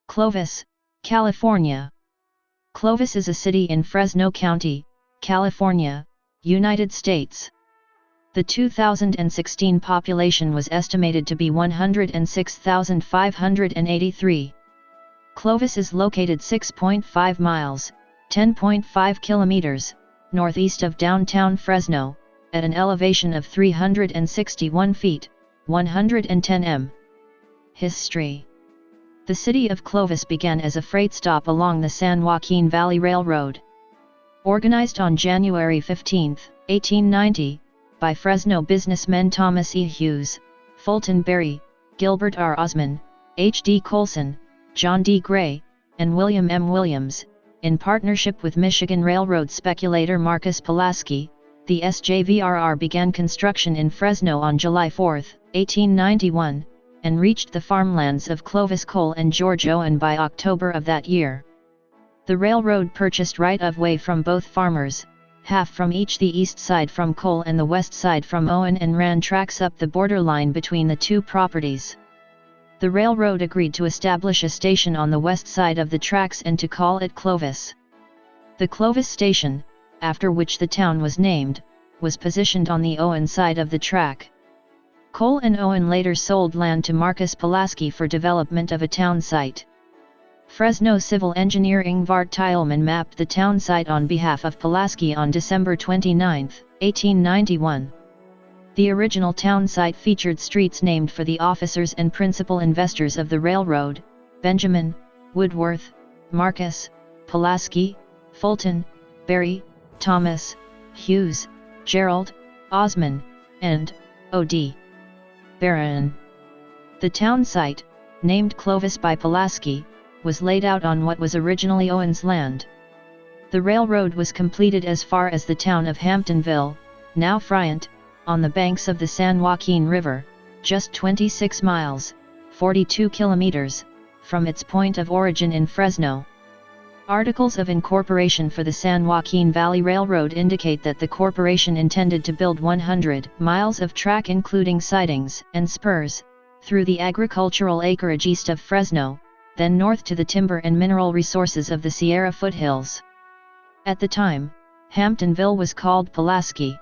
Clovis, California. Clovis is a city in Fresno County, California, United States. The 2016 population was estimated to be 106,583. Clovis is located 6.5 miles, 10.5 kilometers, northeast of downtown Fresno, at an elevation of 361 feet, 110 m. History. The city of Clovis began as a freight stop along the San Joaquin Valley Railroad. Organized on January 15, 1890, by Fresno businessmen Thomas E. Hughes, Fulton Berry, Gilbert R. Osman, H. D. Colson, John D. Gray, and William M. Williams, in partnership with Michigan Railroad speculator Marcus Pulaski, the SJVRR began construction in Fresno on July 4, 1891, and reached the farmlands of Clovis Cole and George Owen by October of that year. The railroad purchased right-of-way from both farmers, half from each, the east side from Cole and the west side from Owen, and ran tracks up the borderline between the two properties. The railroad agreed to establish a station on the west side of the tracks and to call it Clovis. The Clovis station, after which the town was named, was positioned on the Owen side of the track. Cole and Owen later sold land to Marcus Pulaski for development of a town site. Fresno civil engineer Ingvar Tileman mapped the town site on behalf of Pulaski on December 29, 1891. The original town site featured streets named for the officers and principal investors of the railroad: Benjamin, Woodworth, Marcus, Pulaski, Fulton, Berry, Thomas, Hughes, Gerald, Osman, and O.D. Barron. The town site, named Clovis by Pulaski, was laid out on what was originally Owen's land. The railroad was completed as far as the town of Hamptonville, now Friant, on the banks of the San Joaquin River, just 26 miles, 42 kilometers, from its point of origin in Fresno. Articles of incorporation for the San Joaquin Valley Railroad indicate that the corporation intended to build 100 miles of track including sidings and spurs, through the agricultural acreage east of Fresno, then north to the timber and mineral resources of the Sierra foothills. At the time, Hamptonville was called Pulaski.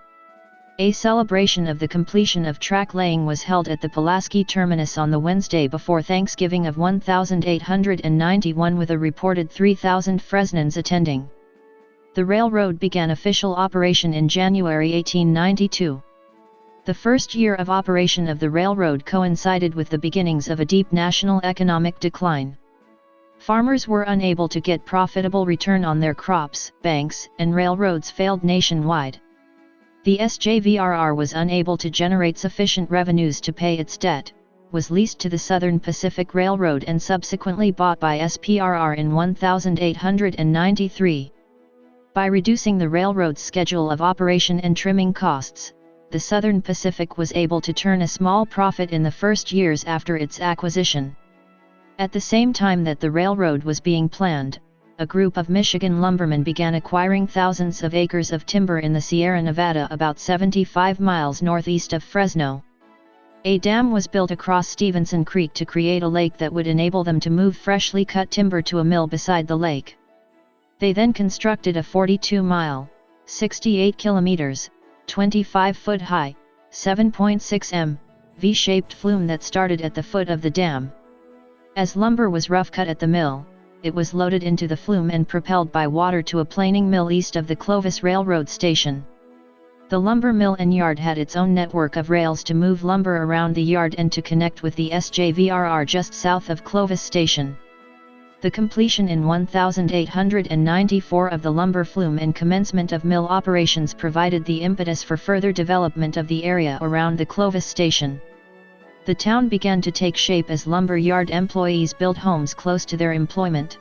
A celebration of the completion of track laying was held at the Pulaski terminus on the Wednesday before Thanksgiving of 1891 with a reported 3,000 Fresnans attending. The railroad began official operation in January 1892. The first year of operation of the railroad coincided with the beginnings of a deep national economic decline. Farmers were unable to get profitable return on their crops, banks and railroads failed nationwide. The SJVRR was unable to generate sufficient revenues to pay its debt, was leased to the Southern Pacific Railroad and subsequently bought by SPRR in 1893. By reducing the railroad's schedule of operation and trimming costs, the Southern Pacific was able to turn a small profit in the first years after its acquisition. At the same time that the railroad was being planned, a group of Michigan lumbermen began acquiring thousands of acres of timber in the Sierra Nevada about 75 miles northeast of Fresno. A dam was built across Stevenson Creek to create a lake that would enable them to move freshly cut timber to a mill beside the lake. They then constructed a 42-mile, 68 kilometers, 25-foot high, 7.6 m, V-shaped flume that started at the foot of the dam. As lumber was rough cut at the mill, it was loaded into the flume and propelled by water to a planing mill east of the Clovis Railroad station. The lumber mill and yard had its own network of rails to move lumber around the yard and to connect with the SJVRR just south of Clovis station. The completion in 1894 of the lumber flume and commencement of mill operations provided the impetus for further development of the area around the Clovis station. The town began to take shape as lumber yard employees built homes close to their employment.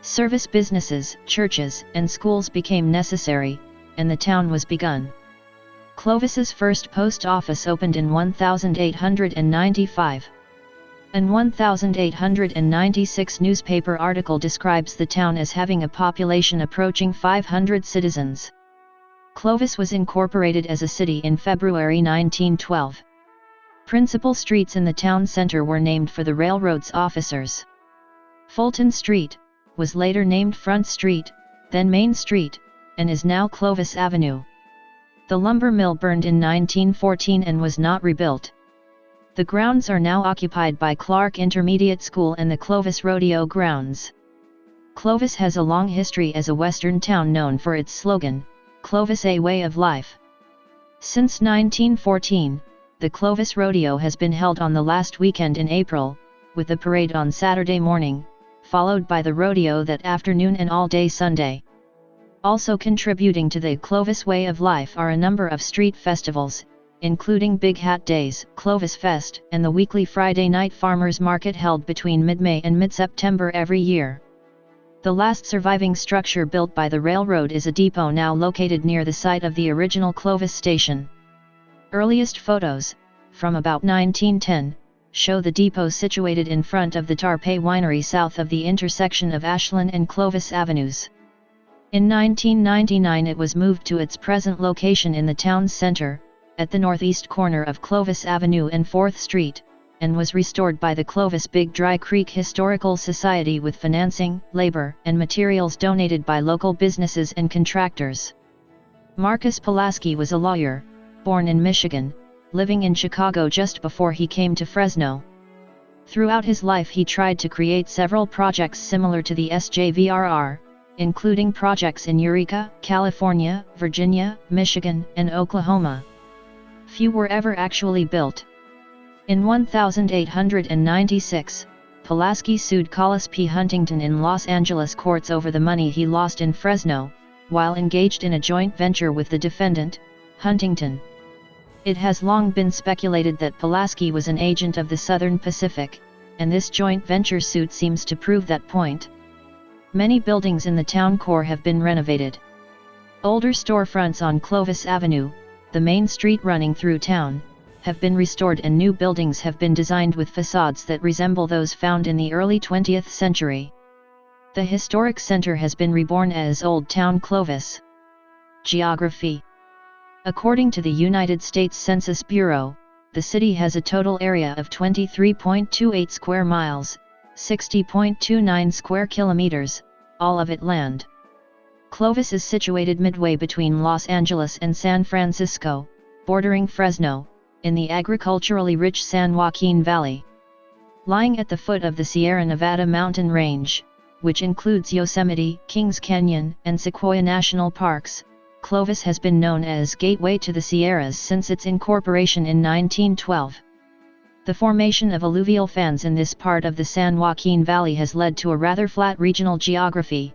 Service businesses, churches, and schools became necessary, and the town was begun. Clovis's first post office opened in 1895. An 1896 newspaper article describes the town as having a population approaching 500 citizens. Clovis was incorporated as a city in February 1912. Principal streets in the town center were named for the railroad's officers. Fulton Street was later named Front Street, then Main Street, and is now Clovis Avenue. The lumber mill burned in 1914 and was not rebuilt. The grounds are now occupied by Clark Intermediate School and the Clovis Rodeo grounds. Clovis has a long history as a western town known for its slogan, Clovis a Way of Life. Since 1914, the Clovis Rodeo has been held on the last weekend in April, with the parade on Saturday morning, followed by the rodeo that afternoon and all day Sunday. Also contributing to the Clovis Way of Life are a number of street festivals, including Big Hat Days, Clovis Fest, and the weekly Friday night farmers market held between mid-May and mid-September every year. The last surviving structure built by the railroad is a depot now located near the site of the original Clovis station. Earliest photos, from about 1910, show the depot situated in front of the Tarpey Winery south of the intersection of Ashland and Clovis Avenues. In 1999 it was moved to its present location in the town's center, at the northeast corner of Clovis Avenue and 4th Street, and was restored by the Clovis Big Dry Creek Historical Society with financing, labor, and materials donated by local businesses and contractors. Marcus Pulaski was a lawyer, born in Michigan, living in Chicago just before he came to Fresno. Throughout his life he tried to create several projects similar to the SJVRR, including projects in Eureka, California, Virginia, Michigan, and Oklahoma. Few were ever actually built. In 1896, Pulaski sued Collis P. Huntington in Los Angeles courts over the money he lost in Fresno, while engaged in a joint venture with the defendant, Huntington. It has long been speculated that Pulaski was an agent of the Southern Pacific, and this joint venture suit seems to prove that point. Many buildings in the town core have been renovated. Older storefronts on Clovis Avenue, the main street running through town, have been restored and new buildings have been designed with facades that resemble those found in the early 20th century. The historic center has been reborn as Old Town Clovis. Geography. According to the United States Census Bureau, the city has a total area of 23.28 square miles, 60.29 square kilometers, all of it land. Clovis is situated midway between Los Angeles and San Francisco, bordering Fresno, in the agriculturally rich San Joaquin Valley. Lying at the foot of the Sierra Nevada mountain range, which includes Yosemite, Kings Canyon, and Sequoia National Parks, Clovis has been known as Gateway to the Sierras since its incorporation in 1912. The formation of alluvial fans in this part of the San Joaquin Valley has led to a rather flat regional geography.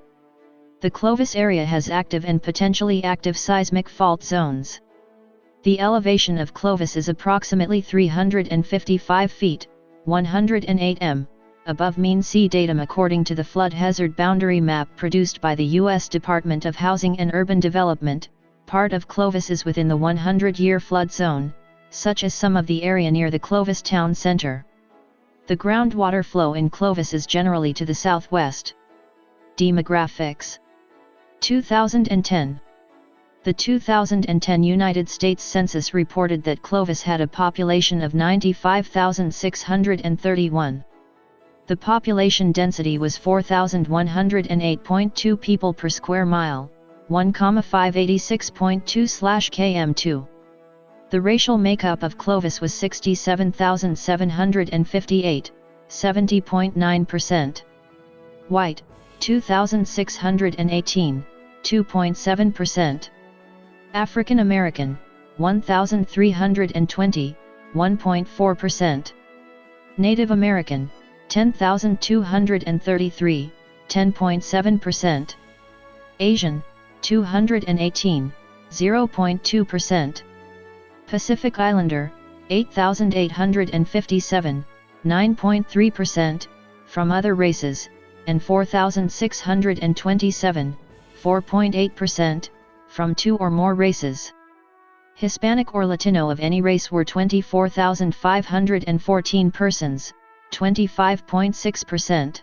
The Clovis area has active and potentially active seismic fault zones. The elevation of Clovis is approximately 355 feet, 108 m, above mean sea datum according to the flood hazard boundary map produced by the U.S. Department of Housing and Urban Development. Part of Clovis is within the 100-year flood zone, such as some of the area near the Clovis town center. The groundwater flow in Clovis is generally to the southwest. Demographics. 2010. The 2010 United States Census reported that Clovis had a population of 95,631. The population density was 4,108.2 people per square mile, 1,586.2/km2. The racial makeup of Clovis was 67,758, 70.9%. White, 2,618, 2.7%. African American, 1,320, 1.4%. Native American, 10,233, 10.7%. Asian, 218, 0.2%. Pacific Islander, 8,857, 9.3%, from other races, and 4,627, 4.8%, from two or more races. Hispanic or Latino of any race were 24,514 persons, 25.6%.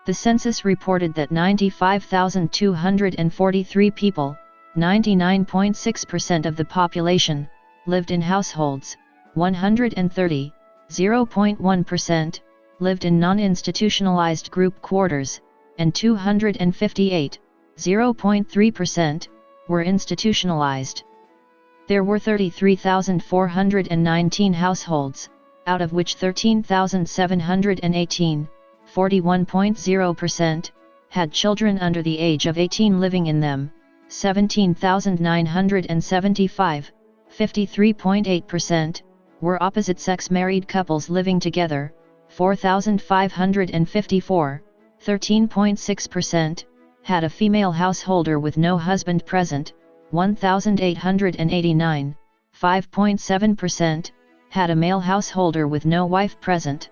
The census reported that 95,243 people, 99.6% of the population, lived in households, 130, 0.1%, lived in non-institutionalized group quarters, and 258, 0.3%, were institutionalized. There were 33,419 households, out of which 13,718, 41.0%, had children under the age of 18 living in them, 17,975, 53.8%, were opposite-sex married couples living together, 4,554, 13.6%, had a female householder with no husband present, 1,889, 5.7%, had a male householder with no wife present.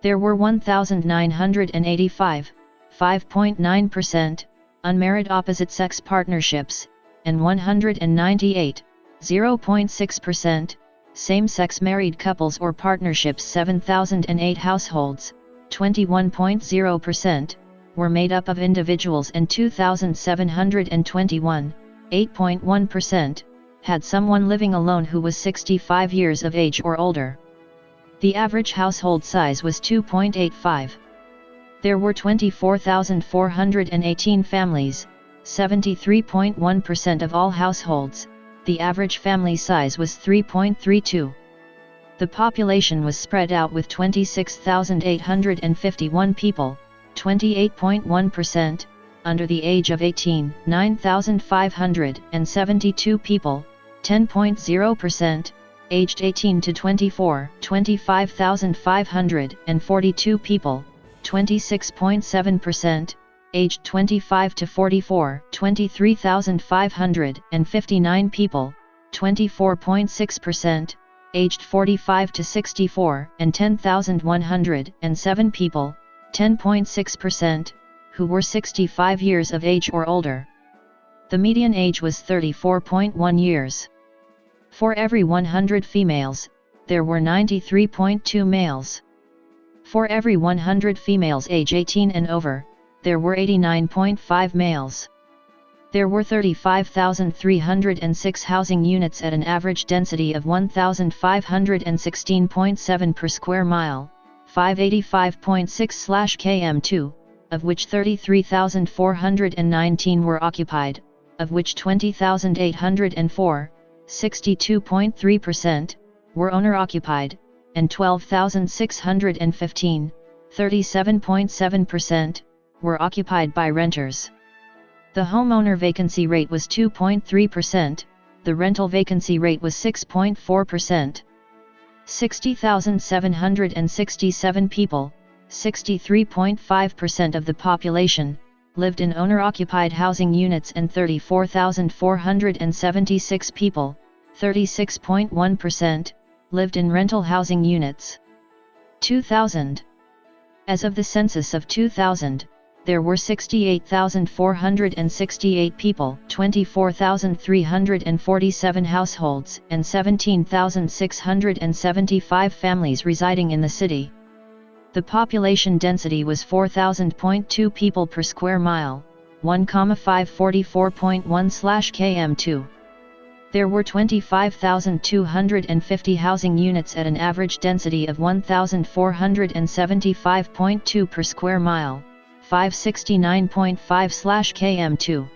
There were 1,985, 5.9%, unmarried opposite-sex partnerships, and 198, 0.6%, same-sex married couples or partnerships. 7,008 households, 21.0%, were made up of individuals, and 2,721, 8.1%, had someone living alone who was 65 years of age or older. The average household size was 2.85. There were 24,418 families, 73.1% of all households. The average family size was 3.32. The population was spread out with 26,851 people, 28.1%, under the age of 18, 9,572 people, 10.0%, aged 18 to 24, 25,542 people, 26.7%, aged 25 to 44, 23,559 people, 24.6%, aged 45 to 64, and 10,107 people, 10.6%, who were 65 years of age or older. The median age was 34.1 years. For every 100 females, there were 93.2 males. For every 100 females age 18 and over, there were 89.5 males. There were 35,306 housing units at an average density of 1,516.7 per square mile, 585.6/km2, of which 33,419 were occupied, of which 20,804, 62.3%, were owner-occupied, and 12,615, 37.7%, were occupied by renters. The homeowner vacancy rate was 2.3%, the rental vacancy rate was 6.4%. 60,767 people, 63.5% of the population, lived in owner-occupied housing units, and 34,476 people, 36.1%, lived in rental housing units. 2000. As of the census of 2000, there were 68,468 people, 24,347 households, and 17,675 families residing in the city. The population density was 4,000.2 people per square mile, 1,544.1/km2. There were 25,250 housing units at an average density of 1,475.2 per square mile, 569.5/km2.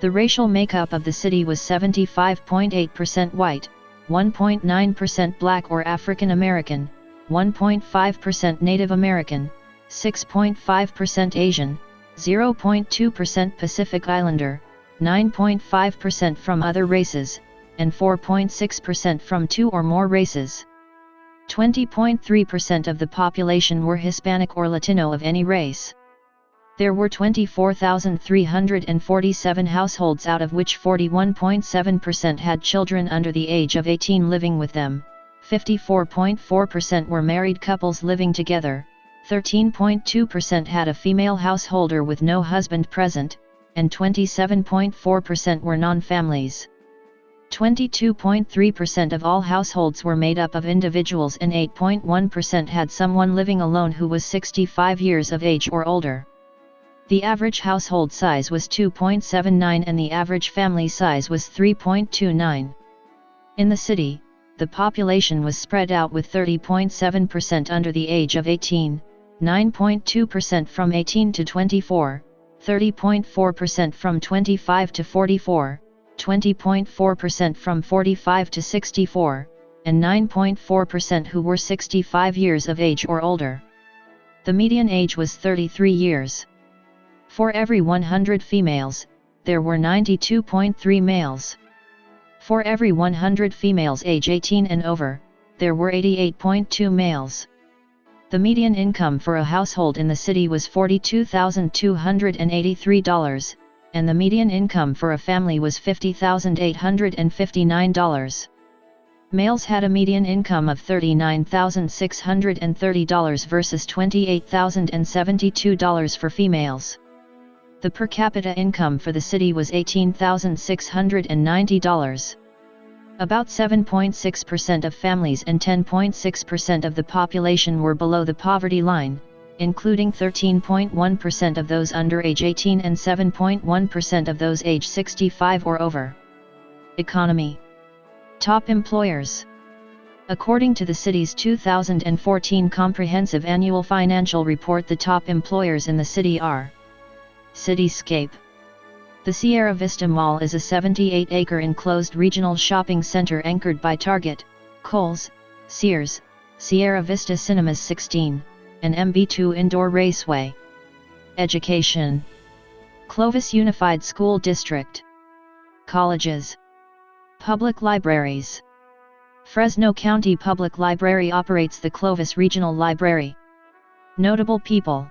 The racial makeup of the city was 75.8% white, 1.9% black or African American, 1.5% Native American, 6.5% Asian, 0.2% Pacific Islander, 9.5% from other races, and 4.6% from two or more races. 20.3% of the population were Hispanic or Latino of any race. There were 24,347 households, out of which 41.7% had children under the age of 18 living with them, 54.4% were married couples living together, 13.2% had a female householder with no husband present, and 27.4% were non-families. 22.3% of all households were made up of individuals, and 8.1% had someone living alone who was 65 years of age or older. The average household size was 2.79 and the average family size was 3.29. In the city, the population was spread out with 30.7% under the age of 18, 9.2% from 18 to 24, 30.4% from 25 to 44, 20.4% from 45 to 64, and 9.4% who were 65 years of age or older. The median age was 33 years. For every 100 females, there were 92.3 males. For every 100 females age 18 and over, there were 88.2 males. The median income for a household in the city was $42,283, and the median income for a family was $50,859. Males had a median income of $39,630 versus $28,072 for females. The per capita income for the city was $18,690. About 7.6% of families and 10.6% of the population were below the poverty line, including 13.1% of those under age 18 and 7.1% of those age 65 or over. Economy. Top employers. According to the city's 2014 Comprehensive Annual Financial Report, the top employers in the city are: Cityscape. The Sierra Vista Mall is a 78-acre enclosed regional shopping center anchored by Target, Kohl's, Sears, Sierra Vista Cinemas 16, and MB2 Indoor Raceway. Education. Clovis Unified School District. Colleges. Public libraries. Fresno County Public Library operates the Clovis Regional Library. Notable people.